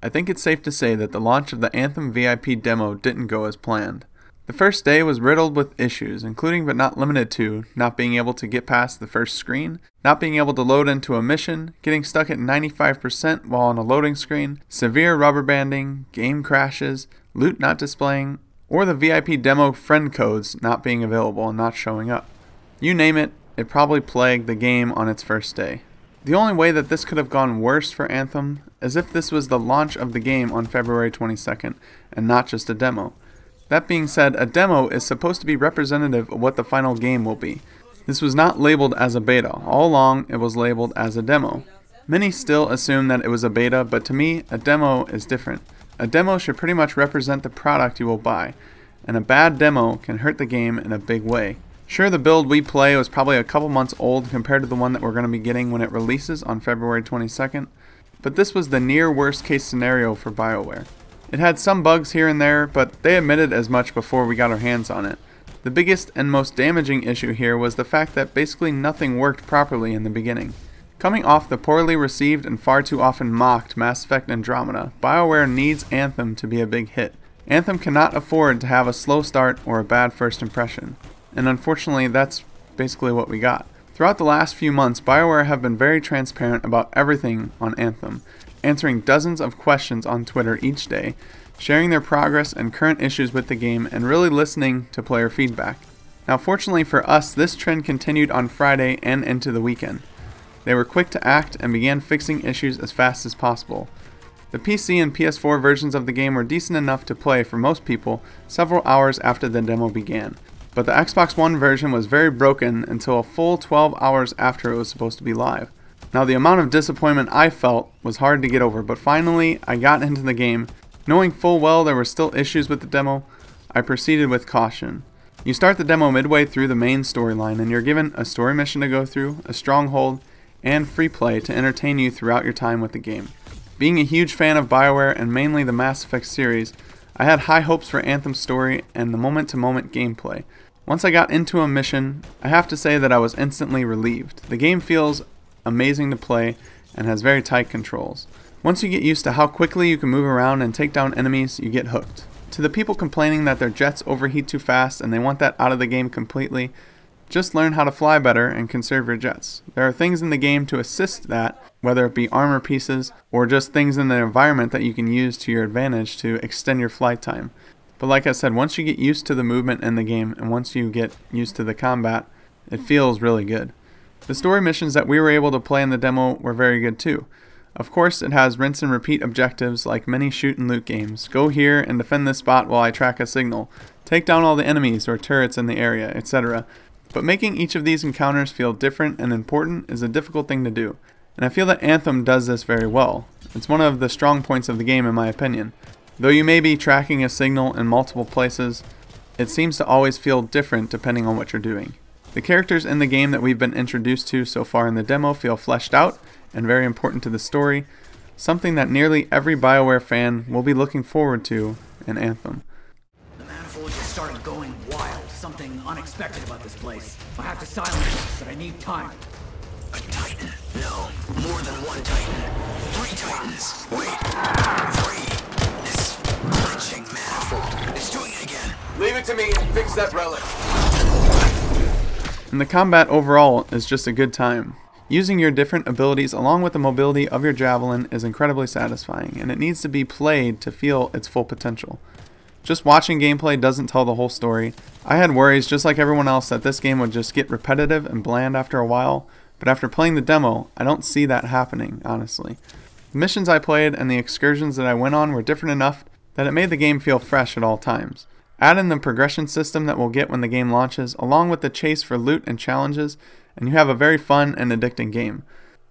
I think it's safe to say that the launch of the Anthem VIP demo didn't go as planned. The first day was riddled with issues, including but not limited to not being able to get past the first screen, not being able to load into a mission, getting stuck at 95% while on a loading screen, severe rubber banding, game crashes, loot not displaying, or the VIP demo friend codes not being available and not showing up. You name it, it probably plagued the game on its first day. The only way that this could have gone worse for Anthem is if this was the launch of the game on February 22nd and not just a demo. That being said, a demo is supposed to be representative of what the final game will be. This was not labeled as a beta. All along, it was labeled as a demo. Many still assume that it was a beta, but to me, a demo is different. A demo should pretty much represent the product you will buy, and a bad demo can hurt the game in a big way. Sure, the build we play was probably a couple months old compared to the one that we're going to be getting when it releases on February 22nd, but this was the near worst case scenario for Bioware. It had some bugs here and there, but they admitted as much before we got our hands on it. The biggest and most damaging issue here was the fact that basically nothing worked properly in the beginning. Coming off the poorly received and far too often mocked Mass Effect Andromeda, Bioware needs Anthem to be a big hit. Anthem cannot afford to have a slow start or a bad first impression. And unfortunately, that's basically what we got. Throughout the last few months, Bioware have been very transparent about everything on Anthem, answering dozens of questions on Twitter each day, sharing their progress and current issues with the game, and really listening to player feedback. Now fortunately for us, this trend continued on Friday and into the weekend. They were quick to act and began fixing issues as fast as possible. The PC and PS4 versions of the game were decent enough to play for most people several hours after the demo began. But the Xbox One version was very broken until a full 12 hours after it was supposed to be live. Now the amount of disappointment I felt was hard to get over, but finally I got into the game. Knowing full well there were still issues with the demo, I proceeded with caution. You start the demo midway through the main storyline and you're given a story mission to go through, a stronghold, and free play to entertain you throughout your time with the game. Being a huge fan of Bioware and mainly the Mass Effect series, I had high hopes for Anthem's story and the moment-to-moment gameplay. Once I got into a mission, I have to say that I was instantly relieved. The game feels amazing to play and has very tight controls. Once you get used to how quickly you can move around and take down enemies, you get hooked. To the people complaining that their jets overheat too fast and they want that out of the game completely, just learn how to fly better and conserve your jets. There are things in the game to assist that, whether it be armor pieces or just things in the environment that you can use to your advantage to extend your flight time. But like I said, once you get used to the movement in the game and once you get used to the combat, it feels really good. The story missions that we were able to play in the demo were very good too. Of course, it has rinse and repeat objectives like many shoot and loot games. Go here and defend this spot while I track a signal. Take down all the enemies or turrets in the area, etc. But making each of these encounters feel different and important is a difficult thing to do. And I feel that Anthem does this very well. It's one of the strong points of the game in my opinion. Though you may be tracking a signal in multiple places, it seems to always feel different depending on what you're doing. The characters in the game that we've been introduced to so far in the demo feel fleshed out and very important to the story, something that nearly every Bioware fan will be looking forward to in Anthem. The manifold just started going wild. Something unexpected about this place. I have to silence it, but I need time. A Titan? No, more than one Titan. 3 Titans. Wait, 3. This glitching manifold. It's doing it again. Leave it to me and fix that relic. And the combat overall is just a good time. Using your different abilities along with the mobility of your javelin is incredibly satisfying, and it needs to be played to feel its full potential. Just watching gameplay doesn't tell the whole story. I had worries just like everyone else that this game would just get repetitive and bland after a while, but after playing the demo, I don't see that happening, honestly. The missions I played and the excursions that I went on were different enough that it made the game feel fresh at all times. Add in the progression system that we'll get when the game launches, along with the chase for loot and challenges, and you have a very fun and addicting game.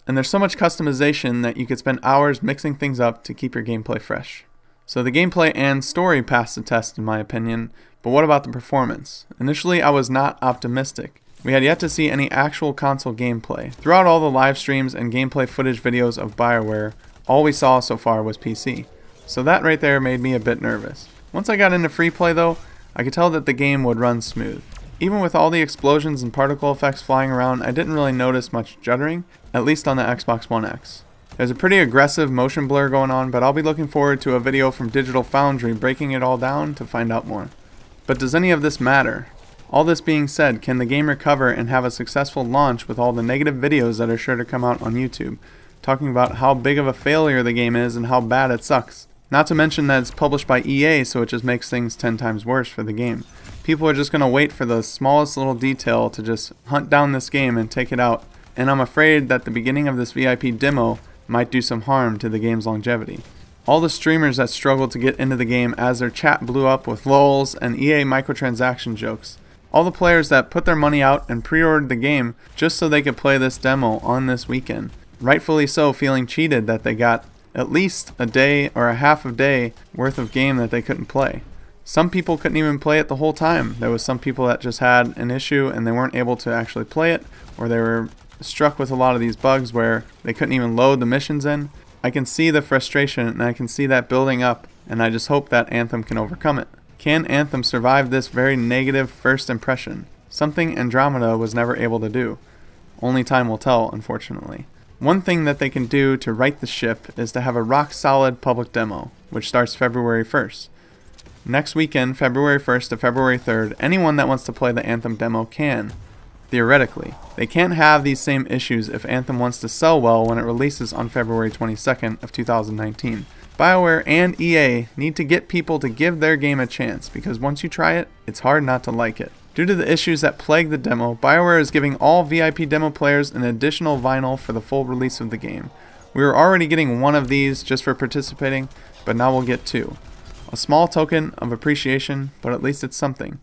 And there's so much customization that you could spend hours mixing things up to keep your gameplay fresh. So the gameplay and story passed the test in my opinion, but what about the performance? Initially I was not optimistic. We had yet to see any actual console gameplay. Throughout all the live streams and gameplay footage videos of Bioware, all we saw so far was PC. So that right there made me a bit nervous. Once I got into free play though, I could tell that the game would run smooth. Even with all the explosions and particle effects flying around, I didn't really notice much juddering, at least on the Xbox One X. There's a pretty aggressive motion blur going on, but I'll be looking forward to a video from Digital Foundry breaking it all down to find out more. But does any of this matter? All this being said, can the game recover and have a successful launch with all the negative videos that are sure to come out on YouTube, talking about how big of a failure the game is and how bad it sucks? Not to mention that it's published by EA, so it just makes things 10 times worse for the game. People are just going to wait for the smallest little detail to just hunt down this game and take it out, and I'm afraid that the beginning of this VIP demo might do some harm to the game's longevity. All the streamers that struggled to get into the game as their chat blew up with lulz and EA microtransaction jokes. All the players that put their money out and pre-ordered the game just so they could play this demo on this weekend. Rightfully so, feeling cheated that they got at least a day or a half a day worth of game that they couldn't play. Some people couldn't even play it the whole time. There was some people that just had an issue and they weren't able to actually play it, or they were struck with a lot of these bugs where they couldn't even load the missions in. I can see the frustration and I can see that building up, and I just hope that Anthem can overcome it. Can Anthem survive this very negative first impression? Something Andromeda was never able to do. Only time will tell, unfortunately. One thing that they can do to right the ship is to have a rock-solid public demo, which starts February 1st. Next weekend, February 1st to February 3rd, anyone that wants to play the Anthem demo can. Theoretically. They can't have these same issues if Anthem wants to sell well when it releases on February 22nd of 2019. Bioware and EA need to get people to give their game a chance, because once you try it, it's hard not to like it. Due to the issues that plague the demo, Bioware is giving all VIP demo players an additional vinyl for the full release of the game. We were already getting one of these just for participating, but now we'll get two. A small token of appreciation, but at least it's something.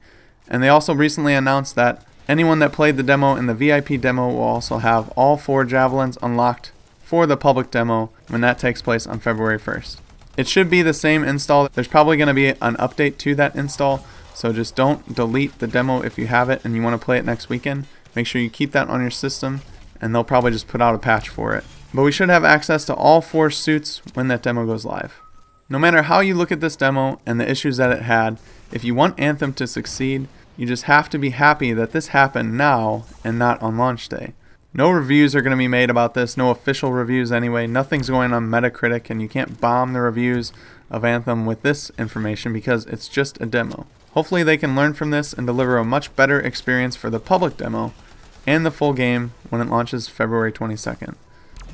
And they also recently announced that anyone that played the demo in the VIP demo will also have all 4 javelins unlocked for the public demo when that takes place on February 1st. It should be the same install. There's probably going to be an update to that install, so just don't delete the demo if you have it and you want to play it next weekend. Make sure you keep that on your system, and they'll probably just put out a patch for it. But we should have access to all 4 suits when that demo goes live. No matter how you look at this demo and the issues that it had, if you want Anthem to succeed, you just have to be happy that this happened now and not on launch day. No reviews are going to be made about this, no official reviews anyway. Nothing's going on Metacritic, and you can't bomb the reviews of Anthem with this information because it's just a demo. Hopefully they can learn from this and deliver a much better experience for the public demo and the full game when it launches February 22nd.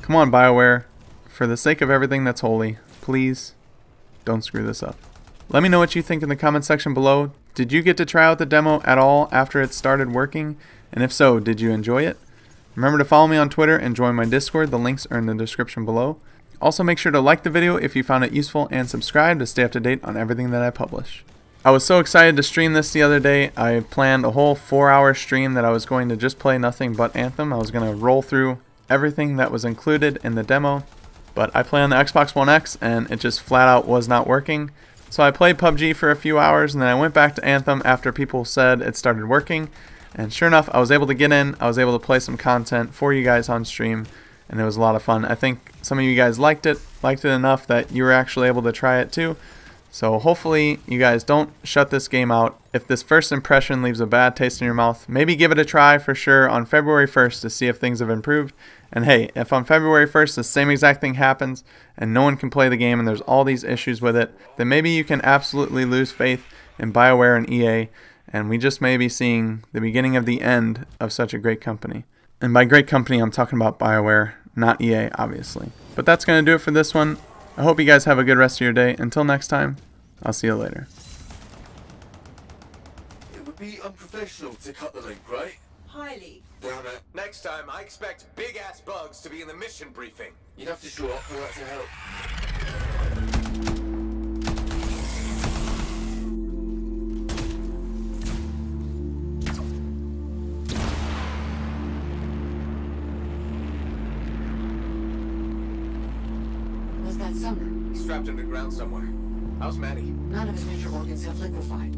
Come on, Bioware. For the sake of everything that's holy, please don't screw this up. Let me know what you think in the comment section below. Did you get to try out the demo at all after it started working? And if so, did you enjoy it? Remember to follow me on Twitter and join my Discord. The links are in the description below. Also, make sure to like the video if you found it useful and subscribe to stay up to date on everything that I publish. I was so excited to stream this the other day. I planned a whole 4-hour stream that I was going to just play nothing but Anthem. I was going to roll through everything that was included in the demo, but I play on the Xbox One X and it just flat out was not working. So I played PUBG for a few hours and then I went back to Anthem after people said it started working. And sure enough, I was able to get in, I was able to play some content for you guys on stream, and it was a lot of fun. I think some of you guys liked it enough that you were actually able to try it too. So hopefully you guys don't shut this game out. If this first impression leaves a bad taste in your mouth, maybe give it a try for sure on February 1st to see if things have improved. And hey, if on February 1st the same exact thing happens and no one can play the game and there's all these issues with it, then maybe you can absolutely lose faith in Bioware and EA. And we just may be seeing the beginning of the end of such a great company. And by great company, I'm talking about Bioware, not EA, obviously. But that's going to do it for this one. I hope you guys have a good rest of your day. Until next time, I'll see you later. It would be unprofessional to cut the link, right? Highly. Damn it. Next time, I expect big-ass bugs to be in the mission briefing. You'd have to show up for that to help. Was that Summer? Strapped underground somewhere. How's Maddie? None of his major organs have liquefied.